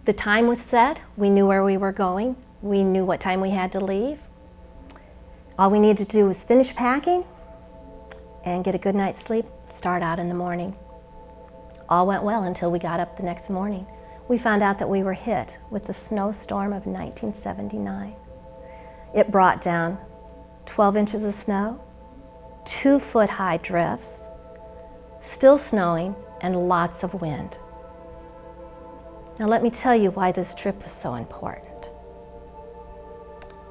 The time was set. We knew where we were going. We knew what time we had to leave. All we needed to do was finish packing and get a good night's sleep, start out in the morning. All went well until we got up the next morning. We found out that we were hit with the snowstorm of 1979. It brought down 12 inches of snow, 2-foot-high drifts, still snowing, and lots of wind. Now let me tell you why this trip was so important.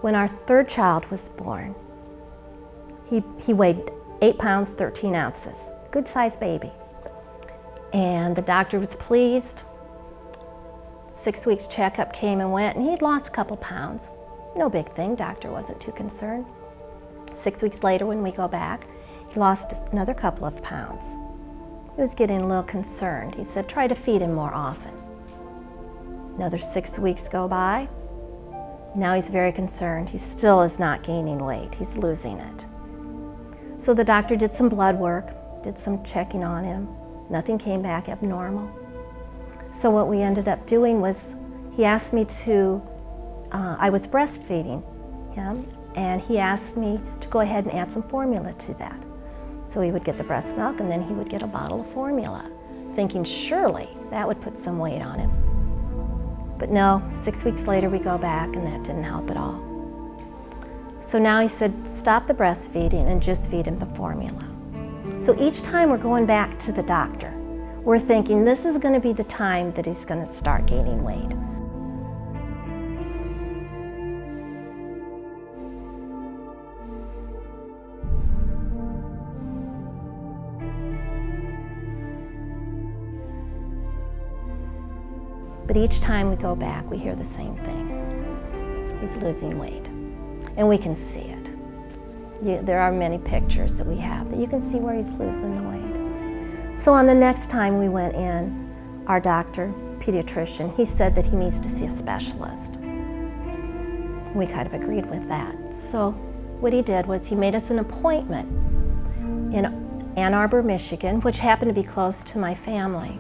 When our third child was born, he weighed 8 pounds, 13 ounces, good-sized baby. And the doctor was pleased. 6 weeks checkup came and went, and he'd lost a couple pounds. No big thing, doctor wasn't too concerned. 6 weeks later, when we go back, he lost another couple of pounds. He was getting a little concerned. He said, try to feed him more often. Another 6 weeks go by. Now he's very concerned. He still is not gaining weight. He's losing it. So the doctor did some blood work, did some checking on him. Nothing came back abnormal. So what we ended up doing was, he asked me to, I was breastfeeding him, and he asked me to go ahead and add some formula to that. So he would get the breast milk, and then he would get a bottle of formula, thinking surely that would put some weight on him. But no, 6 weeks later we go back, and that didn't help at all. So now he said, stop the breastfeeding and just feed him the formula. So each time we're going back to the doctor, we're thinking this is going to be the time that he's going to start gaining weight. But each time we go back, we hear the same thing. He's losing weight, and we can see it. There are many pictures that we have that you can see where he's losing the weight. So on the next time we went in, our doctor, pediatrician, he said that he needs to see a specialist. We kind of agreed with that. So what he did was he made us an appointment in Ann Arbor, Michigan, which happened to be close to my family.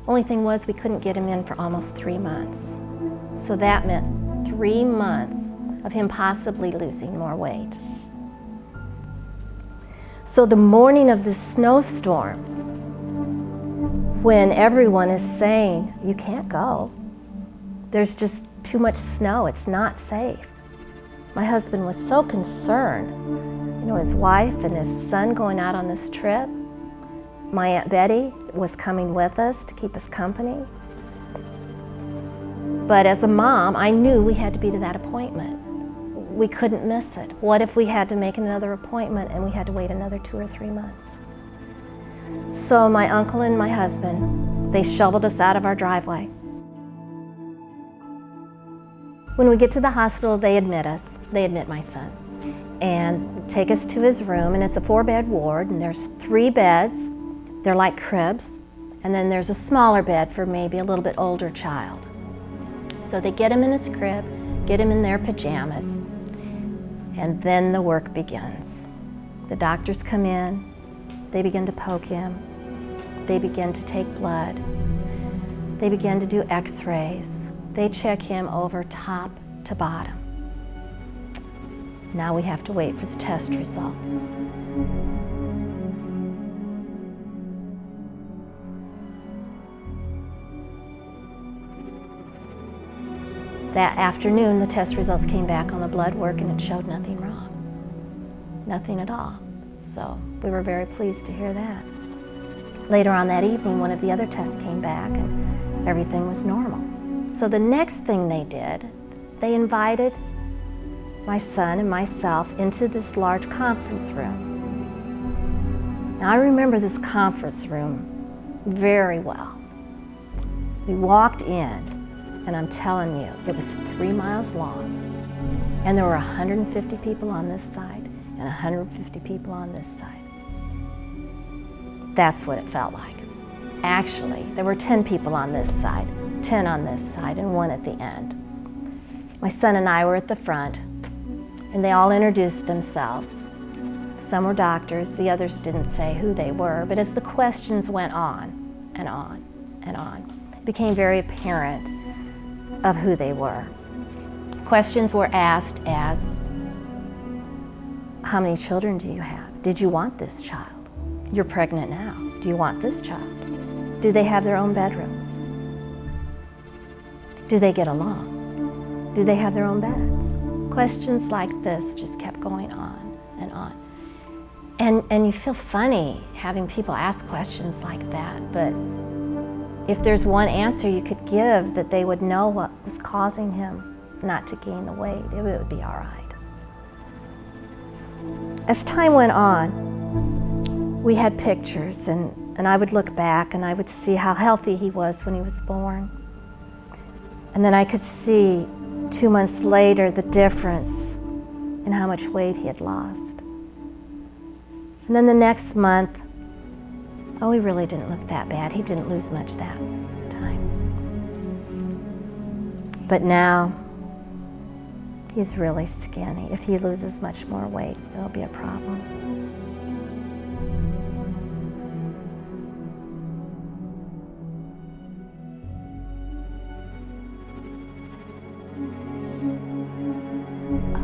Only thing was we couldn't get him in for almost 3 months. So that meant 3 months of him possibly losing more weight. So the morning of the snowstorm, when everyone is saying, you can't go, there's just too much snow, it's not safe. My husband was so concerned. You know, his wife and his son going out on this trip. My Aunt Betty was coming with us to keep us company. But as a mom, I knew we had to be to that appointment. We couldn't miss it. What if we had to make another appointment and we had to wait another 2 or 3 months? So my uncle and my husband, they shoveled us out of our driveway. When we get to the hospital, they admit us. They admit my son and take us to his room, and it's a 4-bed ward, and there's 3 beds. They're like cribs, and then there's a smaller bed for maybe a little bit older child. So they get him in his crib, get him in their pajamas, and then the work begins. The doctors come in, they begin to poke him, they begin to take blood, they begin to do x-rays, they check him over top to bottom. Now we have to wait for the test results. That afternoon, the test results came back on the blood work, and it showed nothing wrong. Nothing at all. So we were very pleased to hear that. Later on that evening, one of the other tests came back, and everything was normal. So the next thing they did, they invited my son and myself into this large conference room. Now I remember this conference room very well. We walked in, and I'm telling you, it was 3 miles long, and there were 150 people on this side and 150 people on this side. That's what it felt like. Actually, there were 10 people on this side, 10 on this side, and 1 at the end. My son and I were at the front, and they all introduced themselves. Some were doctors, the others didn't say who they were, but as the questions went on and on and on, it became very apparent of who they were. Questions were asked as, how many children do you have? Did you want this child? You're pregnant now. Do you want this child? Do they have their own bedrooms? Do they get along? Do they have their own beds? Questions like this just kept going on and on. And you feel funny having people ask questions like that, but if there's one answer you could give that they would know what was causing him not to gain the weight, it would be all right. As time went on, we had pictures, and I would look back and I would see how healthy he was when he was born. And then I could see 2 months later the difference in how much weight he had lost. And then the next month, oh, he really didn't look that bad. He didn't lose much that time. But now, he's really skinny. If he loses much more weight, it'll be a problem.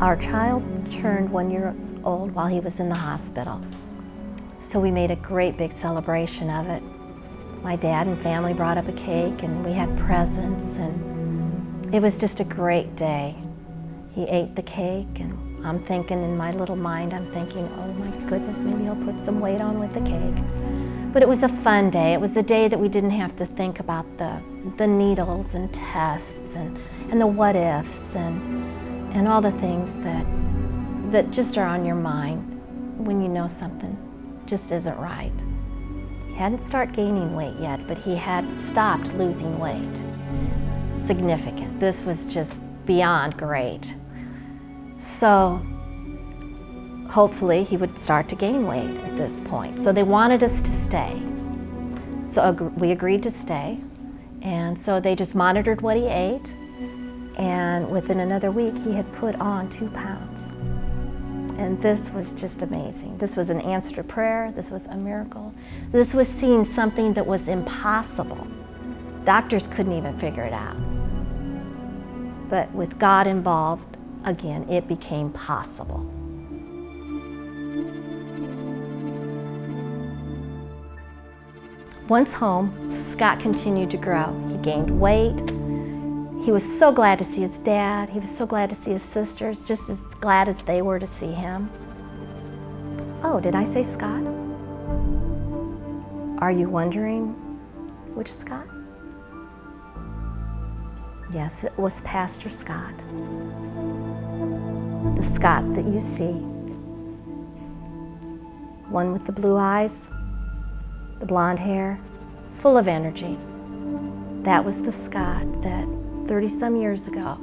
Our child turned 1 year old while he was in the hospital. So we made a great big celebration of it. My dad and family brought up a cake and we had presents, and it was just a great day. He ate the cake, and I'm thinking in my little mind, I'm thinking, oh my goodness, maybe he'll put some weight on with the cake. But it was a fun day. It was a day that we didn't have to think about the needles and tests and the what ifs and all the things that just are on your mind when you know something just isn't right. He hadn't started gaining weight yet, but he had stopped losing weight. Significant. This was just beyond great. So hopefully he would start to gain weight at this point. So they wanted us to stay. So we agreed to stay. And so they just monitored what he ate. And within another week, he had put on 2 pounds. And this was just amazing. This was an answer to prayer. This was a miracle. This was seeing something that was impossible. Doctors couldn't even figure it out. But with God involved, again, it became possible. Once home, Scott continued to grow. He gained weight. He was so glad to see his dad. He was so glad to see his sisters, just as glad as they were to see him. Oh, did I say Scott? Are you wondering which Scott? Yes, it was Pastor Scott. The Scott that you see. One with the blue eyes, the blonde hair, full of energy. That was the Scott that 30-some years ago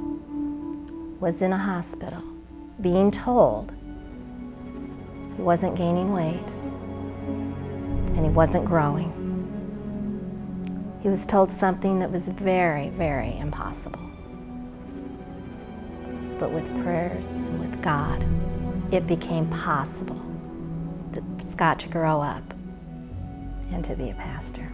was in a hospital being told he wasn't gaining weight and he wasn't growing. He was told something that was very, very impossible. But with prayers and with God, it became possible for Scott to grow up and to be a pastor.